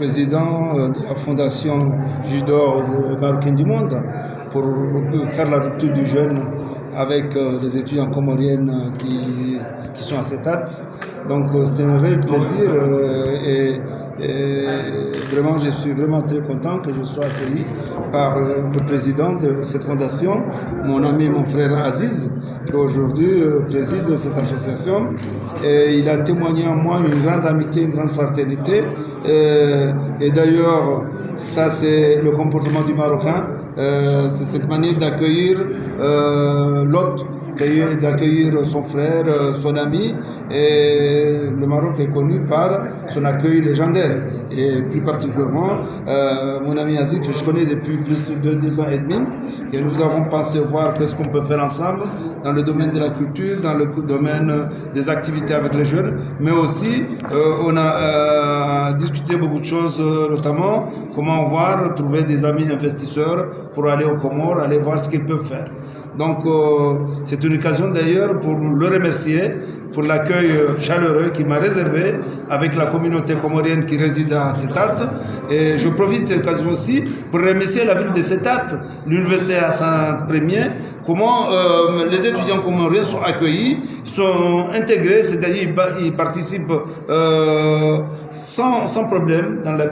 président de la fondation Judo Marocaine du Monde pour faire la rupture du jeûne avec les étudiants comoriennes qui sont à cette date. Donc c'était un réel plaisir et vraiment je suis vraiment très content que je sois accueilli par le président de cette fondation, mon ami et mon frère Aziz, qui aujourd'hui préside cette association. Et il a témoigné en moi une grande amitié, une grande fraternité. Et d'ailleurs, ça c'est le comportement du Marocain, c'est cette manière d'accueillir l'autre, d'accueillir son frère, son ami. Et le Maroc est connu par son accueil légendaire. Et plus particulièrement, mon ami Aziz, que je connais depuis plus de 2 ans et demi, et nous avons pensé voir qu'est-ce qu'on peut faire ensemble dans le domaine de la culture, dans le domaine des activités avec les jeunes, mais aussi on a discuté beaucoup de choses, notamment comment voir, trouver des amis investisseurs pour aller aux Comores, aller voir ce qu'ils peuvent faire. Donc c'est une occasion d'ailleurs pour le remercier pour l'accueil chaleureux qu'il m'a réservé avec la communauté comorienne qui réside à Setat. Et je profite de cette occasion aussi pour remercier la ville de Setat, l'université Hassan Ier, comment les étudiants comoriens sont accueillis, sont intégrés, c'est-à-dire ils participent sans problème dans la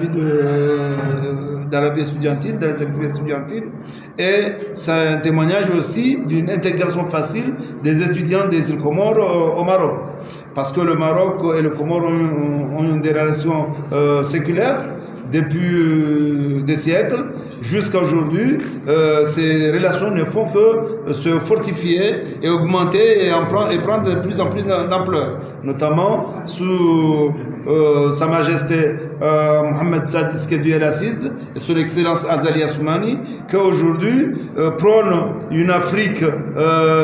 vie estudiantine, dans les activités estudiantines. Et c'est un témoignage aussi d'une intégration facile des étudiants des îles Comores au Maroc. Parce que le Maroc et le Comores ont des relations séculaires depuis des siècles jusqu'à aujourd'hui. Ces relations ne font que se fortifier et augmenter et prendre de plus en plus d'ampleur, notamment sous Sa Majesté Mohamed Sadis, que Dieu l'assiste, et sous l'excellence Azali Assoumani, qui aujourd'hui prône une Afrique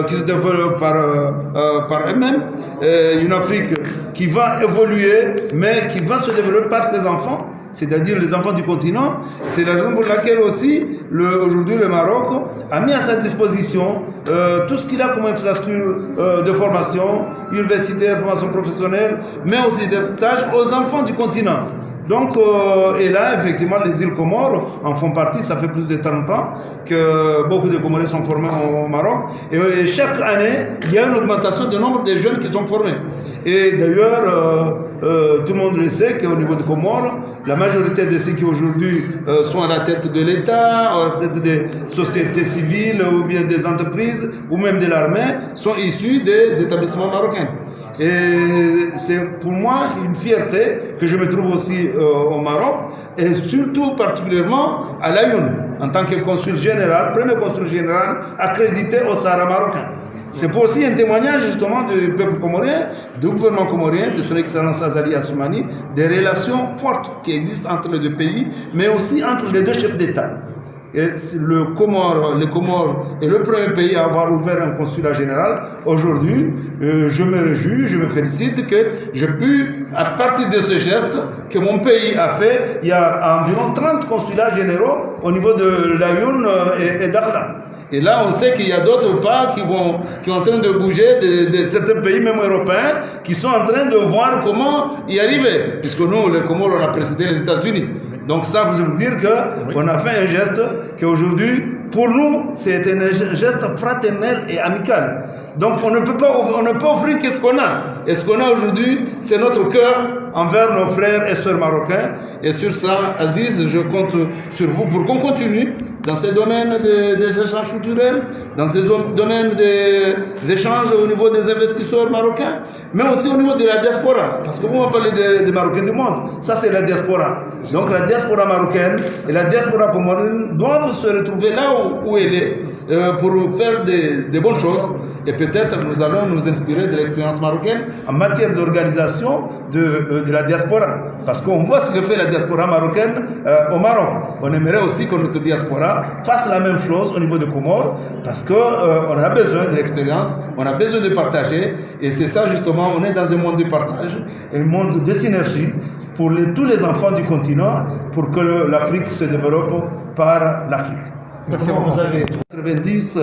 qui se développe par elle-même, une Afrique qui va évoluer, mais qui va se développer par ses enfants, c'est-à-dire les enfants du continent. C'est la raison pour laquelle aussi, aujourd'hui, le Maroc a mis à sa disposition tout ce qu'il a comme infrastructure de formation, universitaire, formation professionnelle, mais aussi des stages aux enfants du continent. Donc, et là, effectivement, les îles Comores en font partie. Ça fait plus de 30 ans que beaucoup de Comoriens sont formés au Maroc. Et chaque année, il y a une augmentation du nombre de jeunes qui sont formés. Et d'ailleurs, tout le monde le sait qu'au niveau des Comores, la majorité de ceux qui aujourd'hui sont à la tête de l'État, à la tête des sociétés civiles ou bien des entreprises ou même de l'armée sont issus des établissements marocains. Et c'est pour moi une fierté que je me trouve aussi au Maroc et surtout particulièrement à Laayoune en tant que consul général, premier consul général accrédité au Sahara marocain. C'est pour aussi un témoignage justement du peuple comorien, du gouvernement comorien, de son excellence Azali Assoumani, des relations fortes qui existent entre les deux pays, mais aussi entre les deux chefs d'État. Et le Comores est le premier pays à avoir ouvert un consulat général. Aujourd'hui, je me réjouis, je me félicite que j'ai pu, à partir de ce geste que mon pays a fait, il y a environ 30 consulats généraux au niveau de Laayoune et Dakhla. Et là, on sait qu'il y a d'autres pas qui sont en train de bouger de certains pays, même européens, qui sont en train de voir comment y arriver. Puisque nous, les Comores, on a précédé les États-Unis. Donc ça veut dire qu'on a fait un geste qu'aujourd'hui, pour nous, c'est un geste fraternel et amical. Donc on ne peut offrir qu'est-ce qu'on a. Et ce qu'on a aujourd'hui, c'est notre cœur envers nos frères et sœurs marocains. Et sur ça, Aziz, je compte sur vous pour qu'on continue dans ces domaines des échanges culturels, dans ces domaines des échanges au niveau des investisseurs marocains, mais aussi au niveau de la diaspora. Parce que vous me parlez des Marocains du monde, ça c'est la diaspora. Donc la diaspora marocaine et la diaspora comorienne doivent se retrouver là où elle est pour faire des bonnes choses. Et peut-être nous allons nous inspirer de l'expérience marocaine en matière d'organisation de la diaspora. Parce qu'on voit ce que fait la diaspora marocaine au Maroc. On aimerait aussi que notre diaspora fasse la même chose au niveau des Comores, parce qu'on a besoin de l'expérience, on a besoin de partager. Et c'est ça justement, on est dans un monde de partage, un monde de synergie pour tous les enfants du continent, pour que l'Afrique se développe par l'Afrique. Merci beaucoup. Vous avez 90,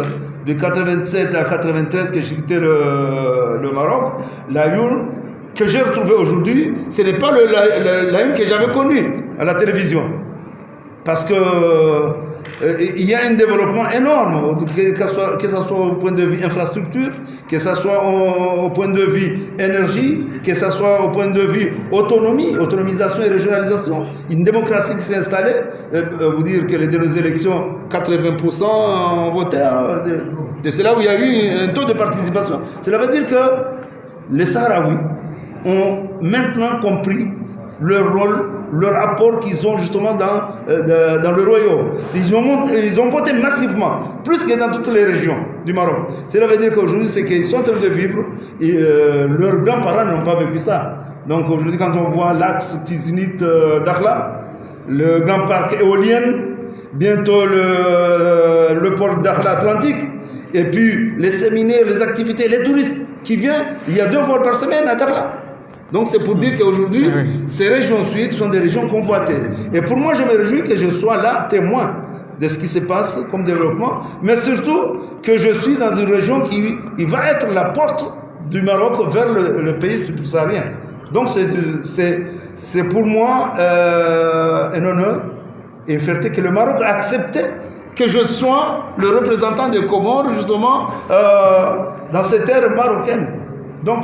de 87 à 93 que j'ai quitté le Maroc, Laayoune que j'ai retrouvé aujourd'hui, ce n'est pas le Laayoune que j'avais connu. à la télévision. Parce que il y a un développement énorme, que ce soit au point de vue infrastructure, que ce soit au point de vue énergie, que ce soit au point de vue autonomisation et régionalisation. Une démocratie qui s'est installée, vous dire que les dernières élections, 80% ont voté, c'est là où il y a eu un taux de participation. Cela veut dire que les Sahraouis ont maintenant compris leur rôle, leur apport qu'ils ont justement dans le royaume. Ils ont voté massivement, plus que dans toutes les régions du Maroc. Cela veut dire qu'aujourd'hui, c'est qu'ils sont en train de vivre, et leurs grands-parents n'ont pas vécu ça. Donc aujourd'hui, quand on voit l'axe Tizinit-Dakhla, le grand parc éolien, bientôt le port Dakhla Atlantique, et puis les séminaires, les activités, les touristes qui viennent, il y a 2 vols par semaine à Dakhla. Donc c'est pour dire qu'aujourd'hui, ces régions sud sont des régions convoitées. Et pour moi, je me réjouis que je sois là, témoin de ce qui se passe comme développement, mais surtout que je suis dans une région qui va être la porte du Maroc vers le pays subsaharien. Donc c'est pour moi un honneur et une fierté que le Maroc a accepté que je sois le représentant des Comores, justement, dans cette terre marocaine. Donc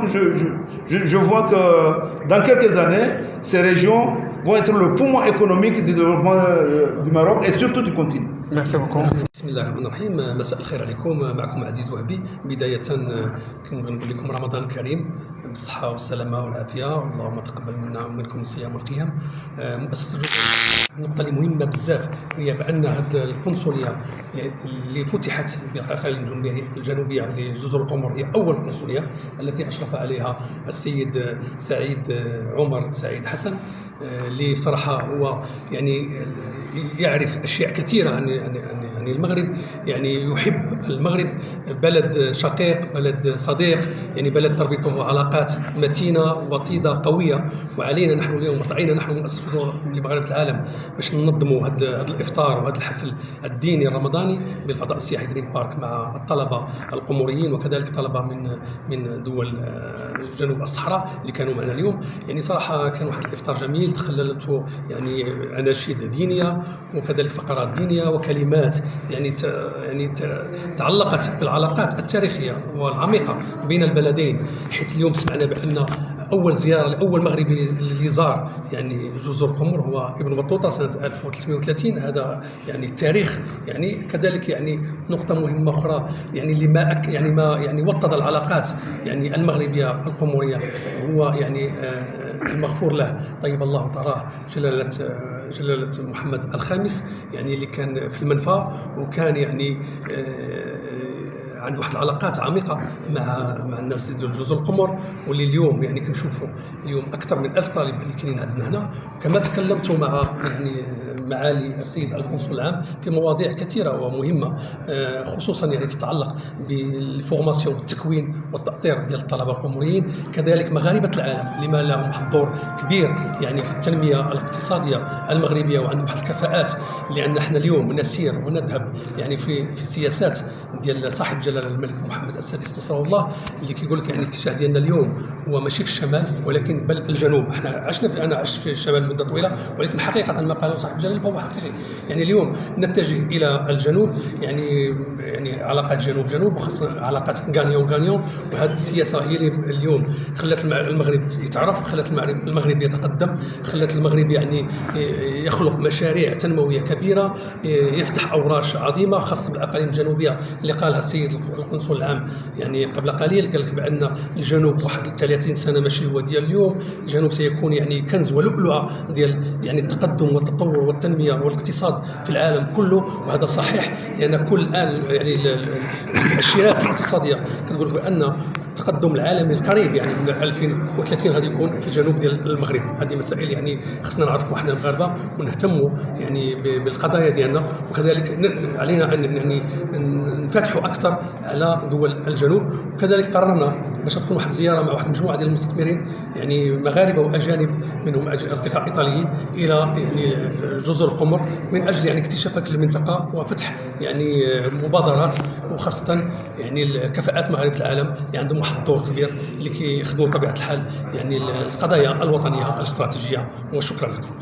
je vois que dans quelques années, ces régions vont être le poumon économique du développement du Maroc et surtout du continent. Merci beaucoup. بسم الله الرحمن الرحيم. مساء الخير عليكم. معكم عزيز وهبي. بداية كنبغي نقول لكم رمضان كريم بالصحة والسلامة والعافية. اللهم تقبل منا ومنكم الصيام والقيام. مؤسسة النقطة اللي مهمة بزاف هي بأن هذه القنصلية اللي فتحت بالقبائل الجنوبية لجزر القمر هي أول قنصلية التي أشرف عليها السيد سعيد عمر سعيد حسن، اللي صراحة هو يعني يعرف أشياء كثيرة عن المغرب، يعني يحب المغرب، بلد شقيق، بلد صديق، يعني بلد تربطه علاقات متينة وطيدة قوية. وعلينا نحن اليوم ارتعينا نحن مؤسسة لمغاربة العالم باش ننظموا هذا الإفطار وهذا الحفل الديني الرمضاني بالفضاء السياحي جرين بارك مع الطلبة القموريين وكذلك طلبة من دول جنوب الصحراء اللي كانوا معنا اليوم. يعني صراحة كان واحد الإفطار جميل تخللته يعني أناشيد دينية وكذلك فقرات دينية وكلمات يعني تعلقت بالعلاقات التاريخية والعميقة بين البلدين، حيث اليوم سمعنا بأن أول زيارة لأول مغربي اللي زار يعني جزر القمر هو ابن بطوطة سنة 1330. هذا يعني التاريخ. يعني كذلك يعني نقطة مهمة أخرى يعني ما وطد العلاقات يعني المغربية القمورية هو يعني المغفور له طيب الله ثراه جلالة محمد الخامس، يعني اللي كان في المنفى وكان يعني عنده واحد العلاقات عميقة مع الناس ديال جزر القمر، واللي اليوم يعني كنشوفوا اليوم أكثر من 1000 طالب اللي كاينين عندنا هنا. كما تكلمت مع يعني معالي السيد القنصل العام في مواضيع كثيرة ومهمة، خصوصا يعني تتعلق بالفورماسيون والتكوين والتأطير ديال الطلبة القمريين، كذلك مغاربة العالم لما لهم حضور كبير يعني في التنمية الاقتصادية المغربية وعندهم واحد الكفاءات، لأن احنا اليوم نسير ونذهب يعني في السياسات ديال صاحب جلالة الملك محمد السادس نصره الله، اللي كيقول لك يعني الاتجاه ديالنا اليوم هو ماشي في الشمال ولكن بل الجنوب. انا عشت في الشمال مدة طويلة، ولكن حقيقة ما قاله صاحب جلالة فهو حقيقي. يعني اليوم نتجه الى الجنوب، يعني علاقات جنوب وخاصة علاقات غانيون، وهذه السياسة هي اللي اليوم خلت المغرب يتعرف، خلت المغرب يتقدم، خلت المغرب يعني يخلق مشاريع تنموية كبيرة، يفتح أوراش عظيمة خاصة بالأقاليم الجنوبية اللي قالها السيد القنصل العام يعني قبل قليل. قال لك بأن الجنوب واحد 30 سنة ماشي هو ديال اليوم، الجنوب سيكون يعني كنز ولؤلؤة ديال يعني التقدم والتطور والتنمية والاقتصاد في العالم كله. وهذا صحيح لأن كل الآن يعني الأشياء الاقتصادية كتقول لك بأن التقدم العالمي القريب يعني من 2030 غادي يكون في الجنوب ديال المغرب. هذه مسائل يعني خصنا نعرفوا احنا المغاربه ونهتموا يعني بالقضايا ديالنا، وكذلك علينا ان يعني نفتحوا اكثر على دول الجنوب. وكذلك قررنا باش تكون واحد الزياره مع واحد المجموعه ديال المستثمرين يعني مغاربه واجانب منهم اصدقاء ايطاليين الى يعني جزر القمر من اجل يعني اكتشاف المنطقه وفتح يعني مبادرات، وخاصه يعني كفاءات مغاربه العالم اللي عندهم واحد الدور كبير اللي كيخدموا بطبيعه الحال يعني القضايا الوطنيه الاستراتيجيه. وشكرا لكم.